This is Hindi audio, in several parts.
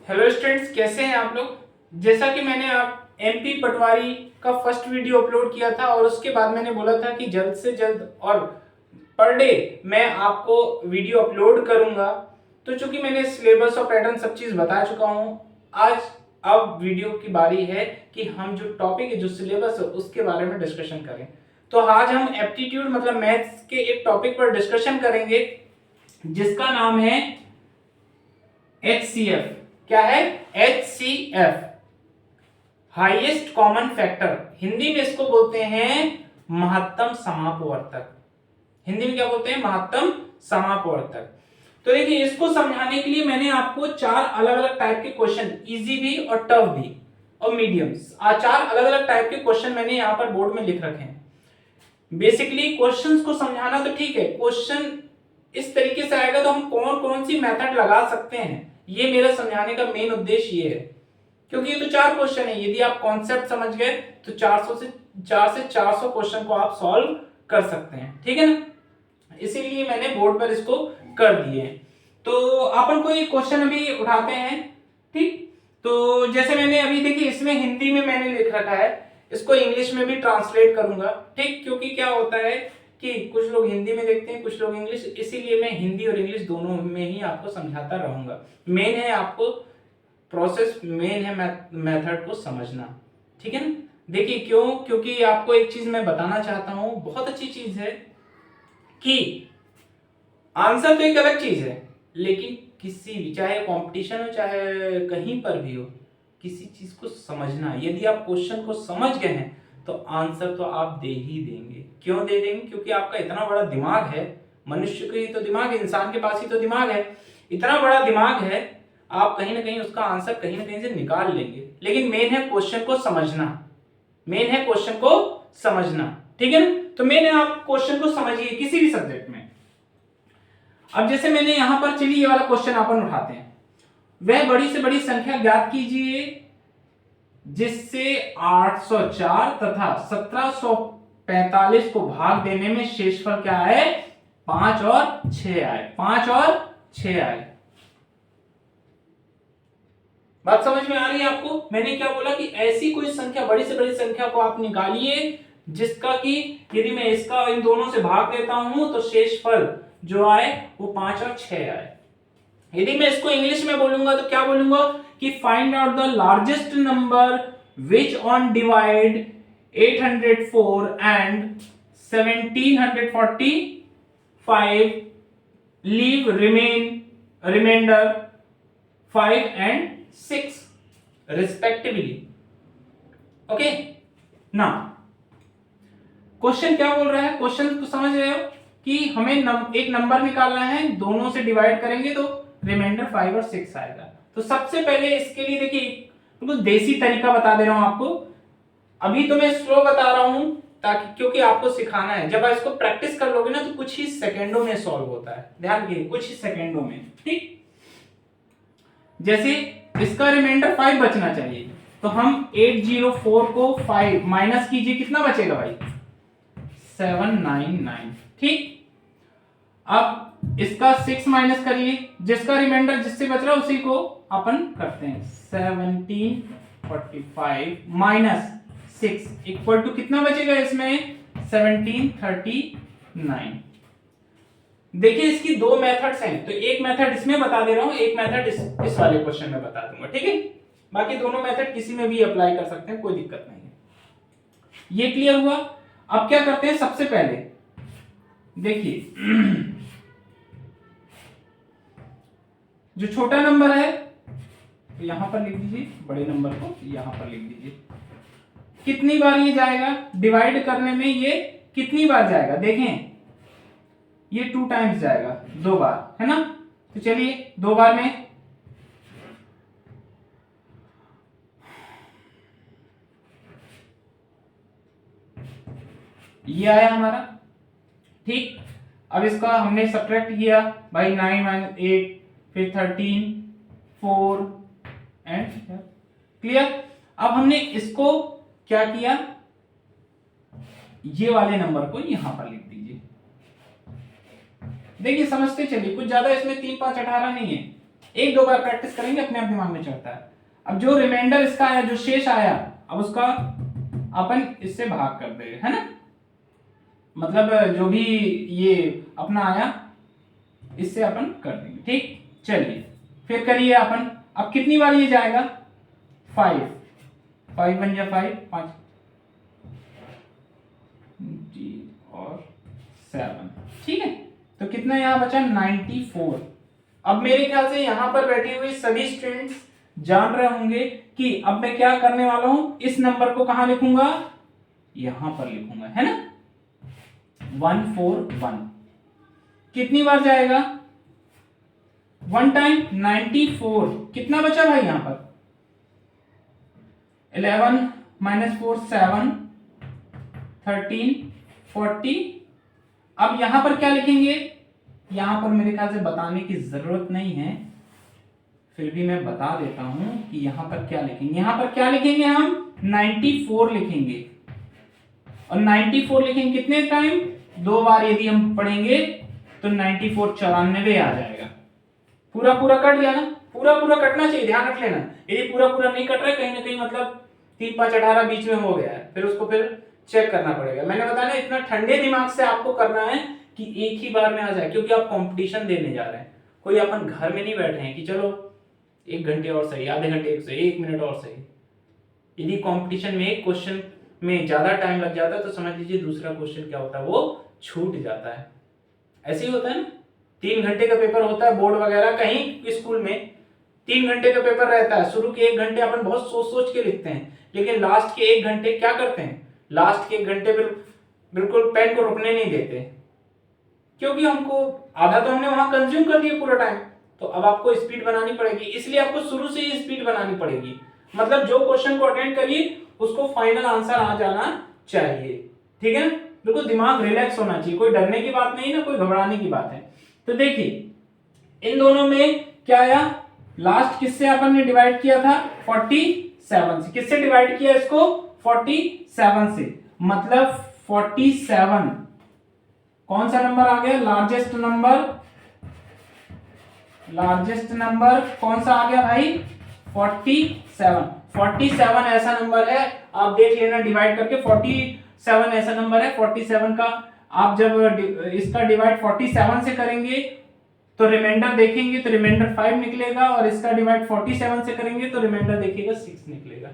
हेलो स्टूडेंट्स, कैसे हैं आप लोग। जैसा कि मैंने आप एमपी पटवारी का फर्स्ट वीडियो अपलोड किया था और उसके बाद मैंने बोला था कि जल्द से जल्द और पर डे मैं आपको वीडियो अपलोड करूंगा। तो चूंकि मैंने सिलेबस और पैटर्न सब चीज बता चुका हूं, आज अब वीडियो की बारी है कि हम जो टॉपिक है, जो सिलेबस है, उसके बारे में डिस्कशन करें। तो आज हम एप्टीट्यूड मतलब मैथ्स के एक टॉपिक पर डिस्कशन करेंगे जिसका नाम है HCF। क्या है? HCF, highest common factor. Hindi में इसको बोलते हैं महत्तम समापवर्तक। हिंदी में क्या बोलते हैं? महत्तम समापवर्तक। तो देखिए, इसको समझाने के लिए मैंने आपको चार अलग अलग टाइप के क्वेश्चन, इजी भी और टफ भी और मीडियम्स, चार अलग अलग टाइप के क्वेश्चन मैंने यहाँ पर बोर्ड में लिख रखे हैं। बेसिकली क्वेश्चंस को समझाना तो ठीक है, क्वेश्चन इस तरीके से आएगा तो हम कौन कौन सी मेथड लगा सकते हैं, ये मेरा समझाने का मेन उद्देश्य ये है। क्योंकि ये तो चार क्वेश्चन है, यदि आप कॉन्सेप्ट समझ गए तो 400 क्वेश्चन को आप सॉल्व कर सकते हैं। ठीक है ना, इसीलिए मैंने बोर्ड पर इसको कर दिए। तो अपन कोई क्वेश्चन अभी उठाते हैं। ठीक, तो जैसे मैंने अभी देखिए, इसमें हिंदी में मैंने लिख रखा है, इसको इंग्लिश में भी ट्रांसलेट करूंगा। ठीक, क्योंकि क्या होता है कि कुछ लोग हिंदी में देखते हैं, कुछ लोग इंग्लिश, इसीलिए मैं हिंदी और इंग्लिश दोनों में ही आपको समझाता रहूंगा। मेन है आपको प्रोसेस, मेन है मेथड को समझना। ठीक है ना। देखिए क्यों, क्योंकि आपको एक चीज मैं बताना चाहता हूं, बहुत अच्छी चीज है कि आंसर तो एक अलग चीज है, लेकिन किसी भी, चाहे कंपटीशन हो चाहे कहीं पर भी हो, किसी चीज को समझना, यदि आप क्वेश्चन को समझ गए हैं तो आंसर तो आप दे ही देंगे। क्यों दे देंगे? क्योंकि आपका इतना बड़ा दिमाग है, मनुष्य का ही तो दिमाग है, इंसान के पास ही तो दिमाग है, इतना बड़ा दिमाग है, आप कहीं ना कहीं उसका आंसर कहीं ना कहीं से निकाल लेंगे। लेकिन मेन है क्वेश्चन को समझना, मेन है क्वेश्चन को समझना। ठीक है ना। तो मैंने आप क्वेश्चन को समझिए किसी भी सब्जेक्ट में। अब जैसे मैंने यहां पर, चलिए ये वाला क्वेश्चन अपन उठाते हैं। वह बड़ी से बड़ी संख्या ज्ञात कीजिए जिससे 804 तथा 1745 को भाग देने में शेषफल क्या है? 5 और 6 आए। 5 और 6 आए। बात समझ में आ रही है आपको? मैंने क्या बोला कि ऐसी कोई संख्या, बड़ी से बड़ी संख्या को आप निकालिए जिसका कि यदि मैं इसका इन दोनों से भाग देता हूं तो शेषफल जो आए वो 5 और 6 आए। यदि मैं इसको इंग्लिश में बोलूंगा तो क्या बोलूंगा कि find out the largest number which on divide 804 and 1745 leave remainder 5 and 6 respectively. Okay ना, क्वेश्चन क्या बोल रहा है? क्वेश्चन तो समझ रहे हो कि हमें एक नंबर निकालना है, दोनों से डिवाइड करेंगे तो रिमाइंडर 5 और 6 आएगा। तो सबसे पहले इसके लिए देखिए, बिल्कुल देसी तरीका बता दे रहा हूं आपको। अभी तो मैं स्लो बता रहा हूं ताकि, क्योंकि आपको सिखाना है। जब आप इसको प्रैक्टिस कर लोगे ना तो कुछ ही सेकेंडों में सॉल्व होता है, ध्यान रखिए, कुछ ही सेकेंडों में। ठीक, जैसे इसका रिमाइंडर 5 बचना चाहिए, तो हम 804 को 5 माइनस कीजिए, कितना बचेगा भाई? 799। ठीक, अब इसका 6 माइनस करिए, जिसका रिमाइंडर जिससे बच रहा है उसी को अपन करते हैं। 1745 माइनस 6 इक्वल टू कितना बचेगा इसमें? 1739। देखिए इसकी दो मेथड्स हैं, तो एक मेथड इसमें बता दे रहा हूं, एक मेथड इस वाले क्वेश्चन में बता दूंगा। ठीक है, बाकी दोनों मेथड किसी में भी अप्लाई कर सकते हैं, कोई दिक्कत नहीं है। ये क्लियर हुआ। अब क्या करते हैं, सबसे पहले देखिए जो छोटा नंबर है तो यहां पर लिख दीजिए, बड़े नंबर को यहां पर लिख दीजिए। कितनी बार ये जाएगा डिवाइड करने में? ये कितनी बार जाएगा? देखें, ये 2 टाइम्स जाएगा, 2 बार, है ना। तो चलिए 2 बार में ये आया हमारा। ठीक, अब इसका हमने सब्ट्रैक्ट किया भाई, 9 माइनस 8, फिर 13, 4 एंड क्लियर। अब हमने इसको क्या किया, ये वाले नंबर को यहां पर लिख दीजिए। देखिए समझते चलिए, कुछ ज्यादा इसमें 3 5 18 नहीं है, एक दो बार प्रैक्टिस करेंगे अपने आप दिमाग में चढ़ता है। अब जो रिमाइंडर इसका आया, जो शेष आया, अब उसका अपन इससे भाग कर देंगे, है ना, मतलब जो भी ये अपना आया इससे अपन कर देंगे। ठीक, चलिए फिर करिए अपन। अब कितनी बार ये जाएगा, 5, 5 बन जा 5, 5 और 7, ठीक है। तो कितना यहाँ बचा, 94। अब मेरे ख्याल से यहाँ पर बैठे हुए सभी स्टूडेंट्स जान रहे होंगे कि अब मैं क्या करने वाला हूं, इस नंबर को कहां लिखूंगा, यहां पर लिखूंगा, है ना। 141 कितनी बार जाएगा, 1 टाइम, 94। कितना बचा भाई यहां पर, 11 - 4 7, 13 40। अब यहां पर क्या लिखेंगे, यहां पर मेरे ख्याल से बताने की जरूरत नहीं है, फिर भी मैं बता देता हूं कि यहां पर क्या लिखेंगे। यहां पर क्या लिखेंगे, हम 94 लिखेंगे। और 94 लिखेंगे कितने टाइम, 2 बार यदि हम पढ़ेंगे तो 94 94 आ जाएगा। पूरा पूरा कट गया ना, पूरा पूरा कटना चाहिए, ध्यान रख लेना। यदि पूरा पूरा नहीं कट रहा है कहीं ना कहीं, मतलब 3 5 18 बीच में हो गया है, फिर उसको फिर चेक करना पड़ेगा। मैंने बताया ना, इतना ठंडे दिमाग से आपको करना है कि एक ही बार में आ जाए, क्योंकि आप कंपटीशन देने जा रहे हैं। कोई अपन घर में नहीं बैठे हैं कि चलो 1 घंटे और सही, आधे घंटे से 1 मिनट और सही। यदि कंपटीशन में एक क्वेश्चन में ज्यादा टाइम लग जाता है तो समझ लीजिए दूसरा क्वेश्चन क्या होता है, वो छूट जाता है। ऐसे ही होता है ना, 3 घंटे का पेपर होता है बोर्ड वगैरह, कहीं स्कूल में 3 घंटे का पेपर रहता है। शुरू के 1 घंटे अपन बहुत सोच सोच के लिखते हैं, लेकिन लास्ट के 1 घंटे क्या करते हैं, लास्ट के 1 घंटे बिल्कुल पेन को रुकने नहीं देते, क्योंकि हमको आधा तो हमने वहां कंज्यूम कर दिया पूरा टाइम। तो अब आपको स्पीड बनानी पड़ेगी, इसलिए आपको शुरू से ही स्पीड बनानी पड़ेगी। मतलब जो क्वेश्चन को अटेंड करिए उसको फाइनल आंसर आ जाना चाहिए, ठीक है ना। बिल्कुल दिमाग रिलैक्स होना चाहिए, कोई डरने की बात नहीं ना, कोई घबराने की बात है। तो देखिए इन दोनों में क्या आया, लास्ट किससे अपन ने डिवाइड किया था, 47 से। किससे डिवाइड किया इसको, 47 से। मतलब 47 कौन सा नंबर आ गया, लार्जेस्ट नंबर। लार्जेस्ट नंबर कौन सा आ गया भाई, 47। 47 ऐसा नंबर है, आप देख लेना डिवाइड करके, 47 ऐसा नंबर है। 47 का आप जब इसका डिवाइड 47 से करेंगे तो रिमाइंडर देखेंगे तो रिमाइंडर 5 निकलेगा, और इसका डिवाइड 47 से करेंगे तो रिमाइंडर देखिएगा 6 निकलेगा।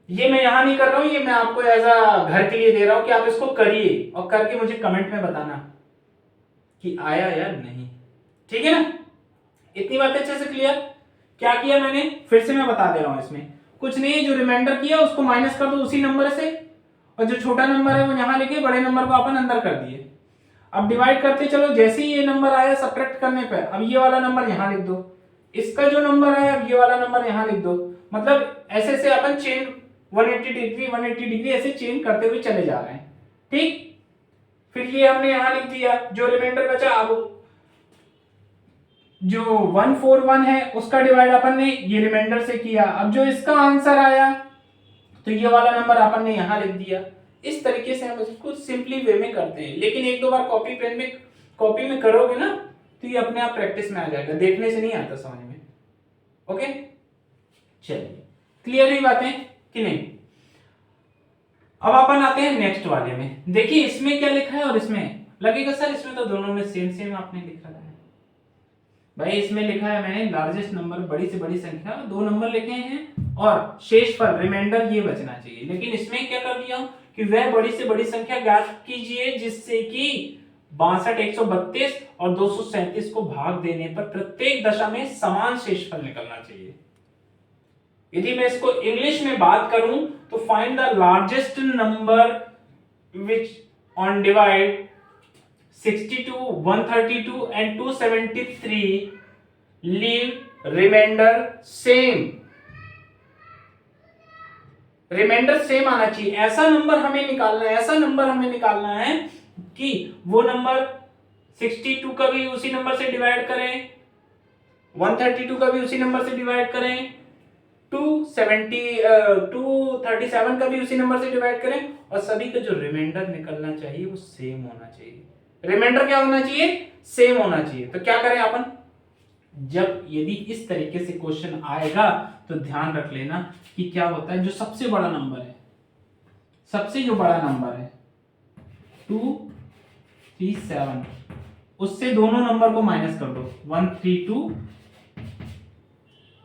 ये मैं यहां नहीं कर रहा हूं, ये मैं आपको एज अ घर के लिए दे रहा हूं कि आप इसको करिए और करके मुझे कमेंट में बताना कि आया या नहीं, ठीक है ना। इतनी बात अच्छे से क्लियर। क्या किया मैंने, फिर से मैं बता दे रहा हूं, इसमें कुछ नहीं, जो रिमाइंडर किया उसको माइनस कर दो उसी नंबर से, और जो छोटा नंबर है वो यहां लेके बड़े नंबर को अपन अंदर कर दिए। अब डिवाइड करते चलो, जैसे ही ये नंबर आया सब्ट्रैक्ट करने पे, अब ये वाला नंबर यहां लिख दो, इसका जो नंबर है अब ये वाला नंबर यहां लिख दो। मतलब ऐसे से अपन चेन 180 डिग्री 180 डिग्री ऐसे चेंज करते हुए चले जा रहे हैं, ठीक। फिर ये हमने यहां लिख दिया, जो रिमाइंडर बचा, अब जो 141 है उसका डिवाइड अपन ने ये रिमाइंडर से किया। अब जो इसका आंसर आया तो ये वाला नंबर अपन ने यहां लिख दिया। इस तरीके से हम इसको सिंपली वे में करते हैं, लेकिन एक दो बार कॉपी में करोगे ना तो ये अपने आप प्रैक्टिस में आ जाएगा, देखने से नहीं आता समझ में। ओके, चलिए क्लियर हुई बातें कि नहीं। अब अपन आते हैं नेक्स्ट वाले में। देखिए इसमें क्या लिखा है और इसमें लगेगा सर इसमें तो दोनों में सेम सेम आपने लिखा है। भाई इसमें लिखा है मैंने लार्जेस्ट नंबर, बड़ी से बड़ी संख्या, 2 नंबर लिखे हैं और शेषफल रिमाइंडर ये बचना चाहिए। लेकिन इसमें क्या कर दिया कि वह बड़ी से बड़ी संख्या ज्ञात कीजिए जिससे कि 62, 132 और 237 को भाग देने पर प्रत्येक दशा में समान शेषफल निकलना चाहिए। यदि मैं इसको इंग्लिश में बात करूं तो find the largest number which on divide 62, 132 and 273 leave remainder same। Reminder same आना चाहिए, ऐसा नंबर हमें निकालना है कि वो नंबर 62 का भी उसी नंबर से डिवाइड करें, 132 का भी उसी नंबर से डिवाइड करें, 237 का भी उसी नंबर से डिवाइड करें, और सभी का जो रिमाइंडर निकलना चाहिए वो सेम होना चाहिए। रिमाइंडर क्या होना चाहिए, सेम होना चाहिए। तो क्या करें अपन, जब यदि इस तरीके से क्वेश्चन आएगा तो ध्यान रख लेना कि क्या होता है, जो सबसे बड़ा नंबर है, सबसे जो बड़ा नंबर है 237, उससे दोनों नंबर को माइनस कर दो, 132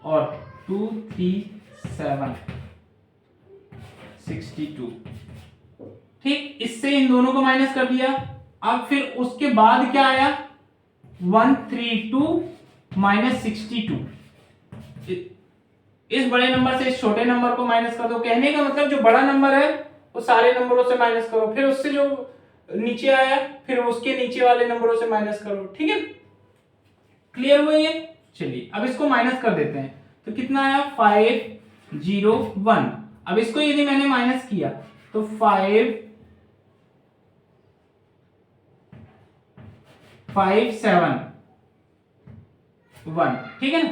और 237 62। ठीक, इससे इन दोनों को माइनस कर दिया। अब फिर उसके बाद क्या आया, 132 माइनस 62। इस बड़े नंबर से इस छोटे नंबर को माइनस कर दो। कहने का मतलब जो बड़ा नंबर है वो सारे नंबरों से माइनस करो, फिर उससे जो नीचे आया फिर उसके नीचे वाले नंबरों से माइनस करो। ठीक है, क्लियर हुआ ये? चलिए अब इसको माइनस कर देते हैं, तो कितना आया 501। अब इसको यदि मैंने माइनस किया तो 571, ठीक है ना,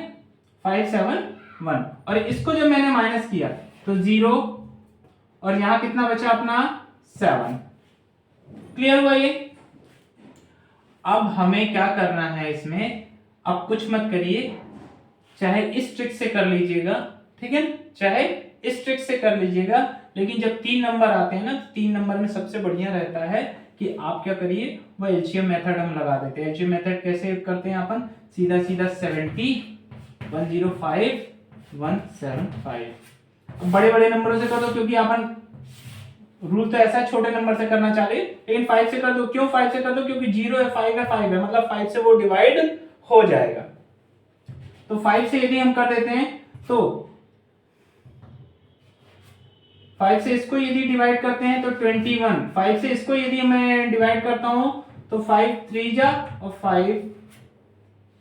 571। और इसको जब मैंने माइनस किया तो 0 और यहां कितना बचा अपना 7। क्लियर हुआ ये? अब हमें क्या करना है इसमें, अब कुछ मत करिए, चाहे इस ट्रिक से कर लीजिएगा, ठीक है, चाहे इस ट्रिक से कर लीजिएगा, लेकिन जब 3 नंबर आते हैं ना, तो 3 नंबर में सबसे बढ़िया रहता है कि आप क्या करिए, वो एलसीएम मेथड हम लगा देते हैं। एलसीएम मेथड कैसे करते हैं अपन, सीधा सीधा 70 105 175। बड़े बड़े नंबरों से कर दो, क्योंकि अपन रूल तो ऐसा है छोटे नंबर से करना चाहिए, लेकिन 5 से कर दो। क्यों 5 से कर दो, क्योंकि 0 है 5 है 5 है, मतलब 5 से वो डिवाइड हो जाएगा। तो 5 से यदि हम कर देते हैं तो 5 से इसको यदि डिवाइड करते हैं तो 21। 5 से इसको यदि मैं डिवाइड करता हूं तो 5 3 जा और 5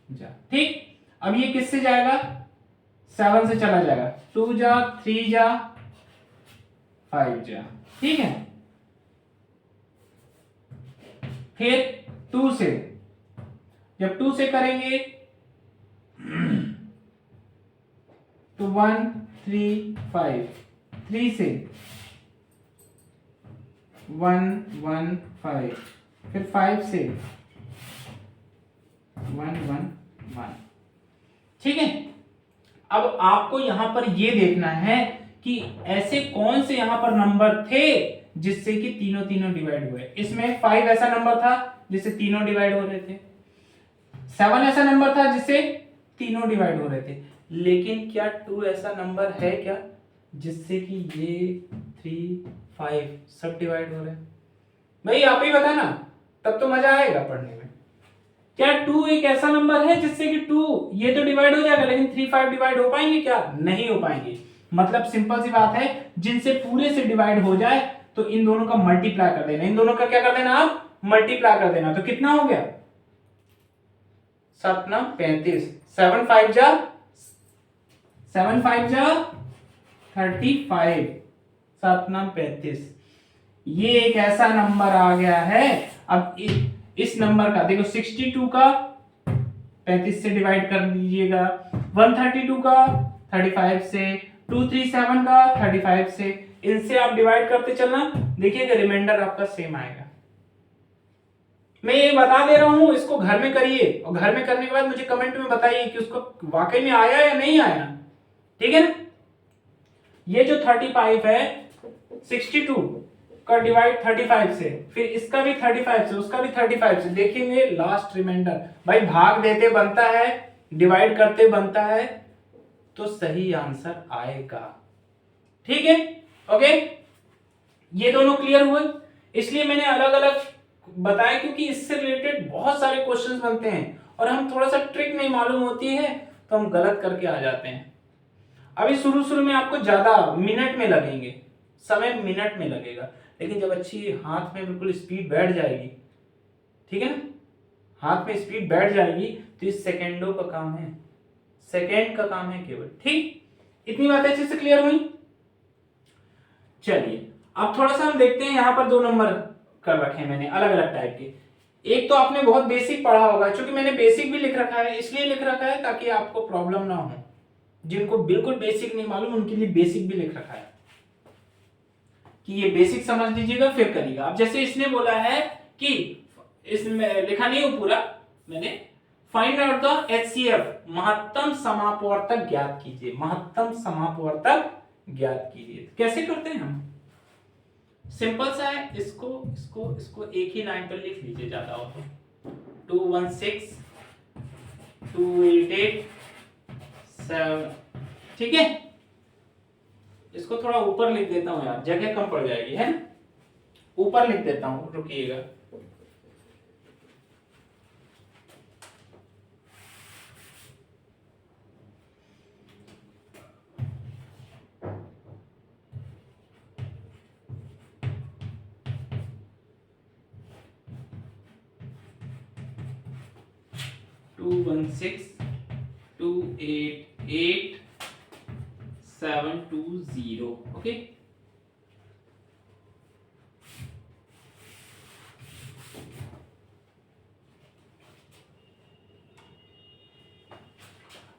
जा। ठीक, अब ये किससे जाएगा, 7 से चला जाएगा, 2 जा 3 जा 5 जा। ठीक है, फिर 2 से, जब 2 से करेंगे तो 1 3 5, 3 से 1 1 5, फिर 5 से 1 1 1। ठीक है, अब आपको यहां पर यह देखना है कि ऐसे कौन से यहां पर नंबर थे जिससे कि तीनों तीनों डिवाइड हुए। इसमें 5 ऐसा नंबर था जिससे तीनों डिवाइड हो रहे थे, 7 ऐसा नंबर था जिससे तीनों डिवाइड हो रहे थे, लेकिन क्या 2 ऐसा नंबर है क्या जिससे कि ये 3 5 सब डिवाइड हो रहे हैं? भाई आप ही बता ना, तब तो मजा आएगा पढ़ने में। क्या 2 एक ऐसा नंबर है जिससे कि 2 ये तो डिवाइड हो जाएगा, लेकिन 3 5 डिवाइड हो पाएंगे क्या? नहीं हो पाएंगे। मतलब सिंपल सी बात है, जिनसे पूरे से डिवाइड हो जाए तो इन दोनों का मल्टीप्लाई कर देना, इन दोनों का क्या कर देना, आप मल्टीप्लाई कर देना। तो कितना हो गया, 7 35, 7 5 जा 35, 7 35। ये एक ऐसा नंबर आ गया है। अब इस नंबर का देखो, 62 का 35 से डिवाइड कर दीजिएगा, 132 का 35 से, 237 का 35 से, इनसे आप डिवाइड करते चलना, देखिएगा रिमाइंडर आपका सेम आएगा। मैं ये बता दे रहा हूं, इसको घर में करिए और घर में करने के बाद मुझे कमेंट में बताइए कि उसको वाकई में आया या नहीं आया। ठीक है ना, ये जो 35 है 62 का डिवाइड 35 से, फिर इसका भी 35 से, उसका भी 35 से, देखेंगे लास्ट रिमाइंडर। भाई भाग देते बनता है, डिवाइड करते बनता है, तो सही आंसर आएगा। ठीक है, ओके, ये दोनों क्लियर हुए। इसलिए मैंने अलग अलग बताया क्योंकि इससे रिलेटेड बहुत सारे क्वेश्चंस बनते हैं और हम थोड़ा सा ट्रिक नहीं मालूम होती है तो हम गलत करके आ जाते हैं। अभी शुरू शुरू में आपको ज्यादा मिनट में लगेंगे, समय मिनट में लगेगा, लेकिन जब अच्छी हाथ में बिल्कुल स्पीड बैठ जाएगी, ठीक है ना, हाथ में स्पीड बैठ जाएगी तो इस सेकेंडों का काम है, सेकेंड का काम है केवल। ठीक, इतनी बातें अच्छे से क्लियर हुई। चलिए अब थोड़ा सा हम देखते हैं, यहां पर 2 नंबर कर रखे हैं मैंने अलग अलग टाइप के। एक तो आपने बहुत बेसिक पढ़ा होगा, क्योंकि मैंने बेसिक भी लिख रखा है, इसलिए लिख रखा है ताकि आपको प्रॉब्लम ना हो। जिनको बिल्कुल बेसिक नहीं मालूम उनके लिए बेसिक भी लिख रखा है कि ये बेसिक समझ लीजिएगा फिर करिएगा। अब जैसे इसने बोला है कि इसमें लिखा नहीं हो पूरा मैंने, फाइंड आउट द एचसीएफ, महत्तम समापवर्तक ज्ञात कीजिए, महत्तम समापवर्तक ज्ञात कीजिए। कैसे करते हैं हम? सिंपल सा है, इसको इसको इसको एक ही लाइन पर लिख लीजिए, ज्यादा हो तो 216 288 7, ठीक है। इसको थोड़ा ऊपर लिख देता हूं यार, जगह कम पड़ जाएगी, है ना। ऊपर लिख देता हूं, रुकिएगा। To 288 720, okay.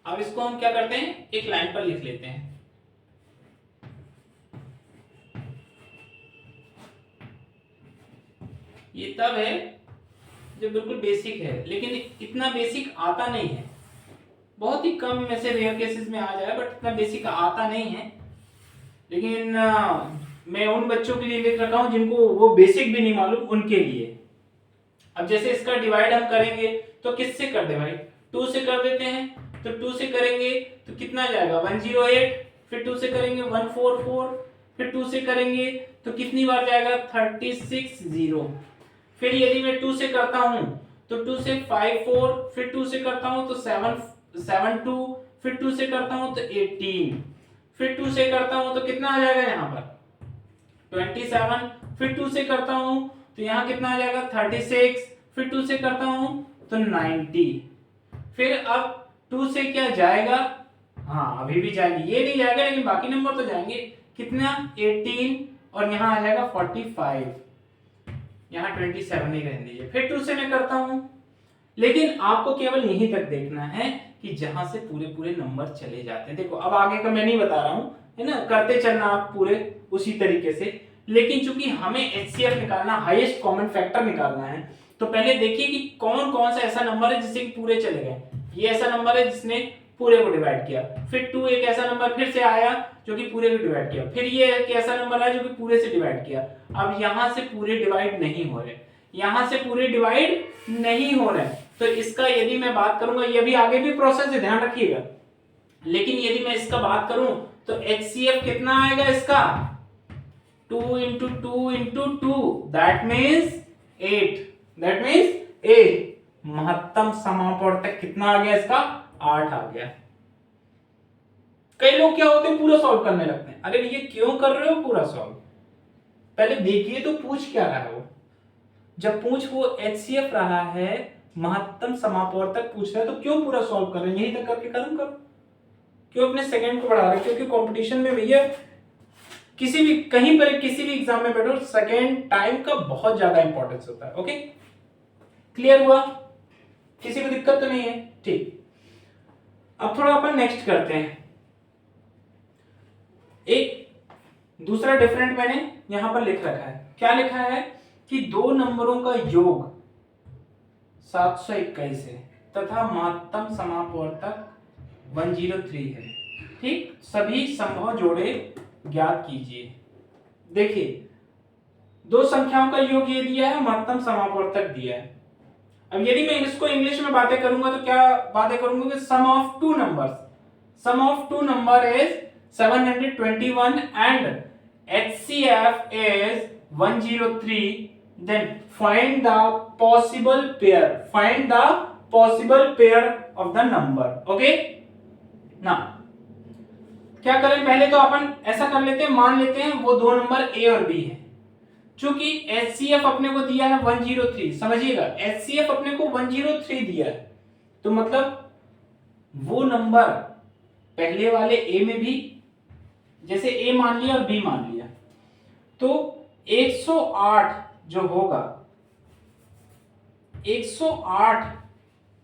अब इसको हम क्या करते हैं, एक लाइन पर लिख लेते हैं। ये तब है जो बिल्कुल बेसिक है, लेकिन इतना बेसिक आता नहीं है, बहुत ही कम में से रेयर केसेस में आ जाए, बट इतना बेसिक आता नहीं है। लेकिन मैं उन बच्चों के लिए लिख रखा हूं जिनको वो बेसिक भी नहीं मालूम, उनके लिए। अब जैसे इसका डिवाइड हम करेंगे तो किससे कर दे भाई, 2 से कर देते हैं। तो 2 से करेंगे तो कितना जाएगा, 108, फिर 2 से करेंगे 144, फिर 2 से करेंगे तो कितनी बार जाएगा, 36 फिर यदि मैं 2 से करता हूं तो 2 से 54, फिर 2 से करता हूं तो 72, फिर 2 से करता हूं तो 18, फिर 2 से करता हूं तो कितना आ जाएगा यहाँ पर 27, फिर 2 से करता हूं तो यहाँ कितना आ जाएगा 36, फिर 2 से करता हूं तो 90, फिर अब 2 से क्या जाएगा, हाँ अभी भी जाएंगे, ये नहीं जाएगा लेकिन बाकी नंबर तो जाएंगे। कितना 18 और यहाँ आ जाएगा 45, यहाँ 27 ही रहने दीजिए। फिर 2 से मैं करता हूं, लेकिन आपको केवल यहीं तक देखना है कि जहां से पूरे पूरे नंबर चले जाते हैं। देखो अब आगे का मैं नहीं बता रहा हूं, है ना, करते चलना आप पूरे उसी तरीके से। लेकिन चूंकि हमें एचसीएफ निकालना, हाईएस्ट कॉमन फैक्टर निकालना है, तो पहले देखिए कि कौन कौन सा ऐसा नंबर है जिससे पूरे चले गए। ये ऐसा नंबर है जिसने पूरे को डिवाइड किया, फिर 2 एक ऐसा नंबर फिर से आया जो कि पूरे को डिवाइड किया, फिर ये एक ऐसा नंबर आया जो कि पूरे से डिवाइड किया। अब यहां से पूरे डिवाइड नहीं हो रहे, यहां से पूरे डिवाइड नहीं हो रहे, तो इसका यदि मैं बात करूंगा, ये भी आगे भी प्रोसेस है, ध्यान रखिएगा। लेकिन यदि मैं इसका बात करूं तो एचसीएफ कितना आएगा इसका, 2 into 2 into 2, that means 8, that means 8। महत्तम समापवर्तक कितना आ गया इसका, 8 आ गया। कई लोग क्या होते हैं, पूरा सॉल्व करने लगते हैं। अरे ये क्यों कर रहे हो पूरा सॉल्व, पहले देखिए तो पूछ क्या रहा है वो। जब पूछ वो एचसीएफ रहा है, महत्तम समापवर्तक पूछ रहा है, तो क्यों पूरा सॉल्व कर रहे हैं, यहीं तक करके खत्म करो। क्यों अपने सेकंड को बढ़ा रहे हैं, क्योंकि कंपटीशन में भैया किसी भी कहीं पर किसी भी एग्जाम में बैठो, सेकंड टाइम का बहुत ज्यादा इंपॉर्टेंस होता है। ओके, क्लियर हुआ, किसी को दिक्कत तो नहीं है, ठीक। अब थोड़ा अपन नेक्स्ट करते हैं। एक दूसरा डिफरेंट मैंने यहां पर लिख रखा है, क्या लिखा है कि दो नंबरों का योग 721 है तथा महत्तम समापवर्तक 103 है, ठीक। सभी संभव जोड़े ज्ञात कीजिए। देखिए दो संख्याओं का योग ये दिया है, महत्तम समापवर्तक दिया है। अब यदि मैं इसको इंग्लिश में बातें करूंगा तो क्या बातें करूंगा कि sum of two number is 721 and HCF is 103, then find the possible pair of the number। okay ना, क्या करें, पहले तो अपन ऐसा कर लेते हैं, मान लेते हैं वो दो नंबर A और B है। चूंकि HCF अपने को दिया है 103, समझिएगा HCF अपने को 103 दिया है, तो मतलब वो नंबर पहले वाले A में भी, जैसे A मान लिया और B मान लिया, तो 108 जो होगा, 108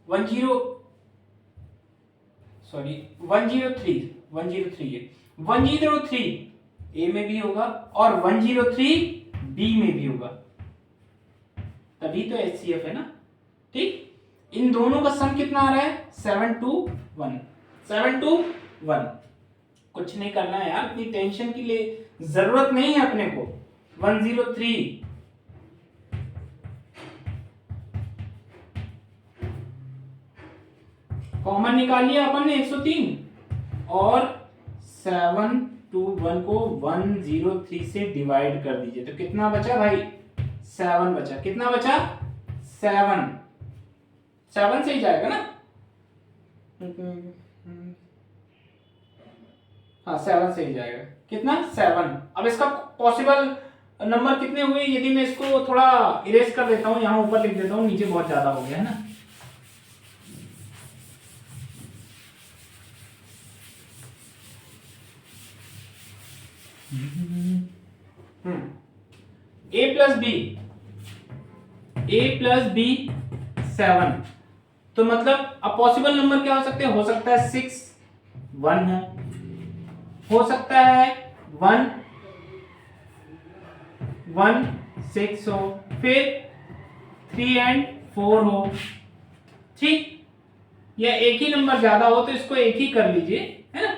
103 है, 103 A में भी होगा और 103 B में भी होगा, तभी तो HCF है ना, ठीक। इन दोनों का सम कितना आ रहा है 7 to 1, 7 to 1। कुछ नहीं करना है यार, इतनी टेंशन की लिए जरूरत नहीं है अपने को। 103 कॉमन निकाल लिया अपन ने 103 और 7 to 1 को 103 से डिवाइड कर दीजिए तो कितना बचा भाई 7 बचा। कितना बचा 7 से ही जाएगा ना। हाँ 7 से ही जाएगा। कितना 7। अब इसका पॉसिबल नंबर कितने हुए यदि मैं इसको थोड़ा इरेज कर देता हूं, यहां ऊपर लिख देता हूं, नीचे बहुत ज्यादा हो गया है ना। ए प्लस बी 7 तो मतलब अब पॉसिबल नंबर क्या हो सकते हैं, हो सकता है 6 1 हो सकता है 1 1 6 हो, फिर 3 and 4 हो, ठीक। या एक ही नंबर ज्यादा हो तो इसको एक ही कर लीजिए, है ना।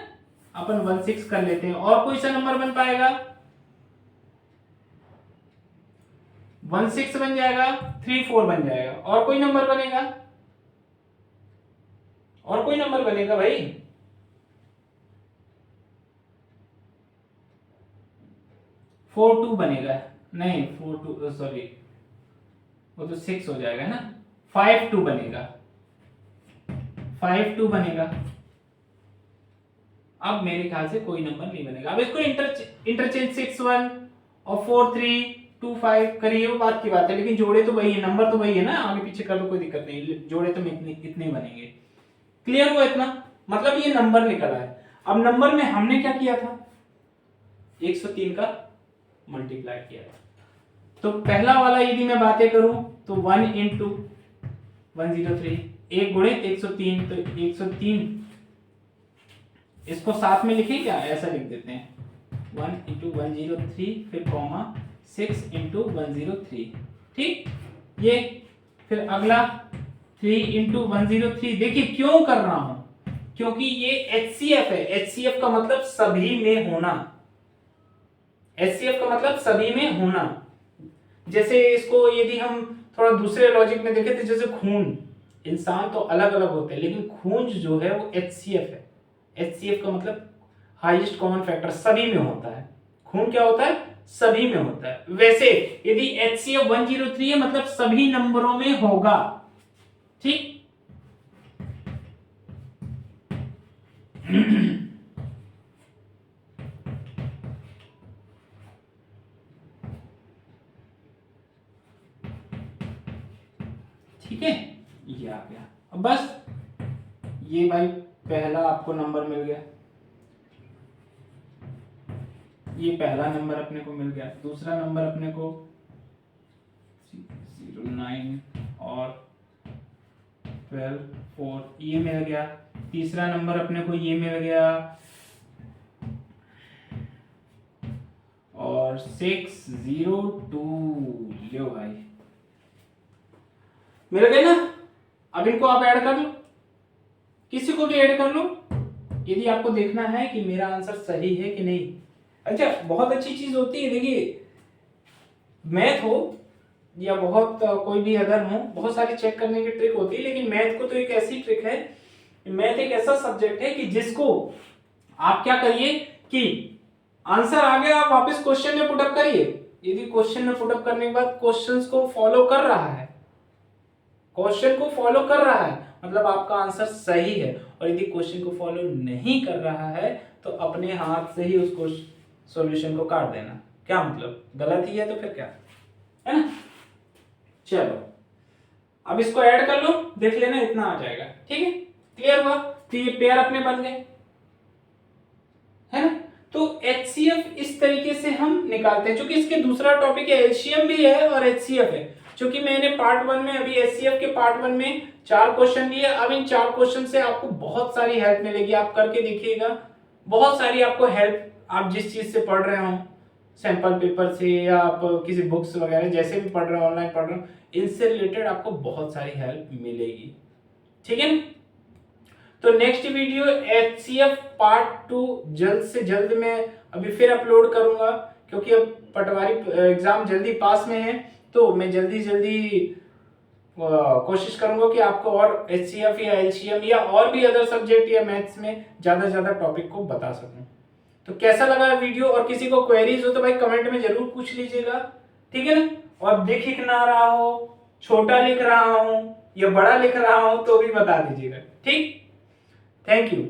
अपन 1 6 कर लेते हैं। और कोई सा नंबर बन पाएगा 1 6 बन जाएगा, 3 4 बन जाएगा। और कोई नंबर बनेगा, और कोई नंबर बनेगा भाई 4 2 बनेगा, नहीं 4 2 सॉरी वो तो 6 हो जाएगा ना। 5 2 बनेगा, 5 2 बनेगा। अब मेरे ख्याल से कोई नंबर नहीं बनेगा। अब इसको इंटरचेंज 6 1 और 4 3 2 5 करिए, वो बात की बात है, लेकिन जोड़े तो वही है, नंबर तो वही है ना। आगे पीछे कर लो कोई दिक्कत नहीं, जोड़े तो इतने बनेंगे। क्लियर हुआ इतना, मतलब ये नंबर निकला है। अब नंबर में हमने क्या किया था 103 का मल्टीप्लाई किया था। तो पहला वाला यदि मैं बातें करूं तो 1 into 103 1 गुणे 103 तो 103 इसको साथ में लिखे क्या, ऐसा लिख देते हैं 1 into 103 फिर कॉमा 6 into 103, ठीक। ये फिर अगला 3 into 103। देखिए क्यों कर रहा हूं, क्योंकि ये HCF है। HCF का मतलब सभी में होना, HCF का मतलब सभी में होना। जैसे इसको यदि हम थोड़ा दूसरे लॉजिक में देखें तो जैसे खून, इंसान तो अलग अलग होते हैं लेकिन खून जो है वो HCF है। HCF का मतलब हाईएस्ट कॉमन फैक्टर, सभी में होता है। खून क्या होता है, सभी में होता है। वैसे यदि HCF 103 है मतलब सभी नंबरों में होगा, ठीक। ठीक है, ये आ गया। अब बस ये भाई पहला आपको नंबर मिल गया, ये पहला नंबर अपने को मिल गया। दूसरा नंबर अपने को 09 और 12 4 ये मिल गया। तीसरा नंबर अपने को ये मिल गया और 602 लो भाई मिल गए ना। अब इनको आप ऐड कर लो, किसी को भी ऐड कर लो यदि आपको देखना है कि मेरा आंसर सही है कि नहीं। अच्छा बहुत अच्छी चीज होती है, देखिए मैथ हो या बहुत कोई भी अदर हो, बहुत सारी चेक करने की ट्रिक होती है, लेकिन मैथ को तो एक ऐसी ट्रिक है, मैथ एक ऐसा सब्जेक्ट है कि जिसको आप क्या करिए कि आंसर आ गया आप वापस क्वेश्चन में पुटअप करिए। यदि क्वेश्चन में पुटअप करने के बाद क्वेश्चंस को फॉलो कर रहा है, क्वेश्चन को फॉलो कर रहा है मतलब आपका आंसर सही है। और यदि क्वेश्चन को फॉलो नहीं कर रहा है तो अपने हाथ से ही उसको सॉल्यूशन को काट देना। क्या मतलब, गलत ही है तो फिर क्या है ना। चलो अब इसको ऐड कर लो, देख लेना इतना आ जाएगा, ठीक है। क्लियर हुआ, तो ये पेयर अपने बन गए, है ना। तो HCF इस तरीके से हम निकालते हैं। क्योंकि इसके दूसरा टॉपिक है, LCM भी है और HCF है। क्योंकि मैंने पार्ट 1 में अभी HCF के पार्ट 1 में 4 क्वेश्चन लिए। अब इन 4 क्वेश्चन से आपको बहुत सारी हेल्प मिलेगी, आप करके देखिएगा, बहुत सारी आपको हेल्प, आप जिस चीज से पढ़ रहे हो सैंपल पेपर से या आप किसी बुक्स वगैरह जैसे भी पढ़ रहे हो, ऑनलाइन पढ़ रहे हो, इनसे रिलेटेड आपको बहुत सारी हेल्प मिलेगी। ठीक है ना? तो नेक्स्ट वीडियो HCF पार्ट 2 जल्द से जल्द मैं अभी फिर अपलोड करूंगा, क्योंकि अब पटवारी एग्जाम जल्दी पास में है, तो मैं जल्दी जल्दी कोशिश करूंगा कि आपको और HCF या LCM या और भी अदर सब्जेक्ट या मैथ्स में ज्यादा ज्यादा टॉपिक को बता सकूं। तो कैसा लगा वीडियो, और किसी को क्वेरीज हो तो भाई कमेंट में जरूर पूछ लीजिएगा। ठीक है ना? और दिख ना रहा हो, छोटा लिख रहा हूं या बड़ा लिख रहा हूं तो भी बता दीजिएगा। ठीक, थैंक यू।